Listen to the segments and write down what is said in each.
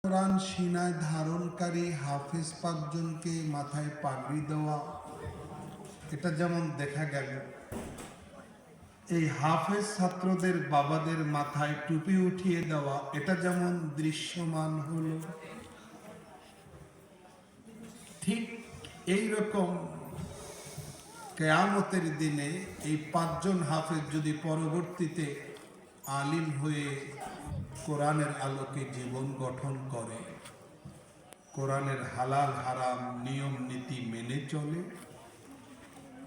কোরআন সিনায় ধারণকারী হাফেজ পাঁচজনকে মাথায় পাগড়ি দেওয়া, এটা যেমন দেখা গেল। এই হাফেজ ছাত্রদের বাবাদের মাথায় টুপি উঠিয়ে দেওয়া, এটা যেমন দৃশ্যমান হলো, ঠিক এই রকম কিয়ামতের দিনে এই পাঁচজন হাফেজ যদি পরবর্তীতে আলিম হয়ে কোরআনের আলোকে জীবন গঠন করে, কোরআনের হালাল হারাম নিয়ম নীতি মেনে চলে,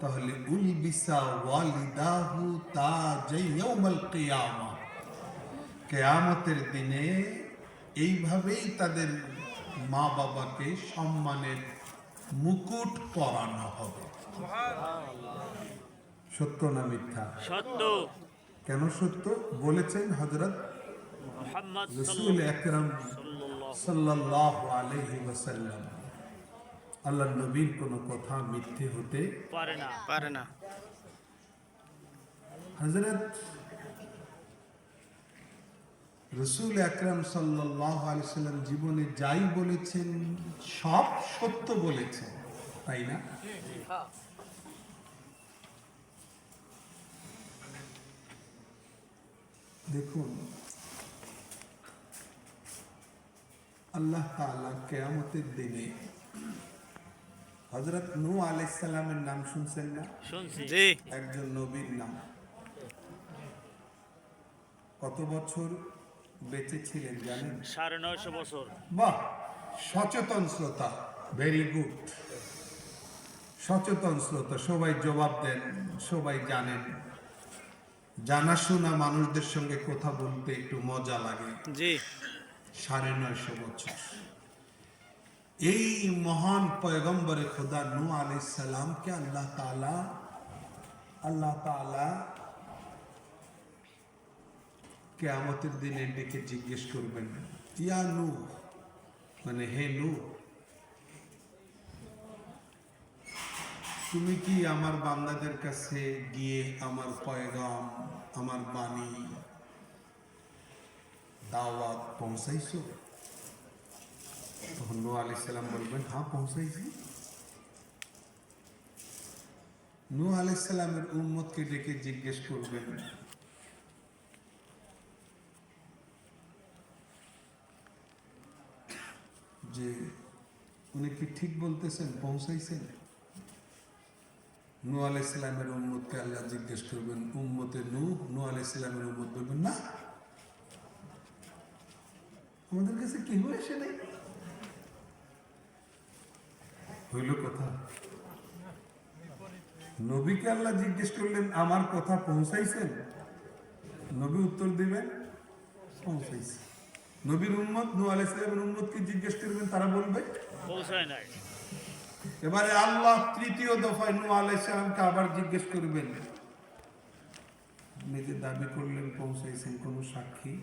তাহলে উলবিসা ওয়ালিদাহু তাজাই ইয়াউমাল কিয়ামা, কিয়ামতের দিনে এইভাবেই তাদের মা বাবাকে সম্মানের মুকুট পরানো হবে। সত্য না মিথ্যা? সত্য। কেন সত্য বলেছেন হযরত মুহাম্মদ রাসূল আকরাম সাল্লাল্লাহু আলাইহি ওয়াসাল্লাম। আল্লাহর নবীর কোনো কথা মিথ্যে হতে পারে না। হযরত রাসূল আকরাম সাল্লাল্লাহু আলাইহি ওয়াসাল্লাম জীবনে যাই বলেছেন সব সত্য বলেছেন, তাই না? দেখুন, আল্লাহ তাআলা কিয়ামতের দিনে হযরত নূহ আলাইহিস সালামের নাম শুনছেন না? শুনছি। একজন নবীর নাম। কত বছর বেঁচে ছিলেন জানেন? 950 বছর। বাহ, সচেতন শ্রোতা, ভেরি গুড। সচেতন শ্রোতা, সবাই জবাব দেন, সবাই জানেন। জানাশোনা মানুষদের সঙ্গে কথা বলতে একটু মজা লাগে। জি। 950 বছর এই মহান পয়গম্বরে খোদা নূহ আলাইহিস সালামকে আল্লাহ তাআলা কিয়ামতের দিনে ডেকে জিজ্ঞেস করবেন, ইয়া নূহ, মানে হে নূহ, তুমি কি আমার বান্দাদের কাছে গিয়ে আমার পয়গাম, আমার বাণী, দাওয়াত পৌঁছাইছো? তখন নূহ আলাইহিস সালাম বলবেন, হ্যাঁ পৌঁছাইছি। নূহ আলাইহিস সালামের উম্মতকে ডেকে জিজ্ঞেস করবেন, যে উনি কি ঠিক বলতেছেন, পৌঁছাইছেন? নূহ আলাইহিস সালামের উম্মতকে আল্লাহ জিজ্ঞেস করবেন, উম্মতে নূহ আলাইহিস সালামের উম্মত বলবেন, না, আমাদের কাছে কেউ এসে নেই। হইল কথা। নবীকে আল্লাহ জিজ্ঞেস করলেন, আমার কথা পৌঁছাইছেন? নবী উত্তর দিবেন, পৌঁছাইছে। নবীর উম্মত নূহ আলাইহিস সালামের উম্মতকে জিজ্ঞেস করবেন, তারা বলবে পৌঁছায় নাই। এবারে আল্লাহ তৃতীয় দফায় নূহ আলাইহিস সালামকে আবার জিজ্ঞেস করবেন, নিজে দাবি করলেন পৌঁছাইছেন, কোন সাক্ষী?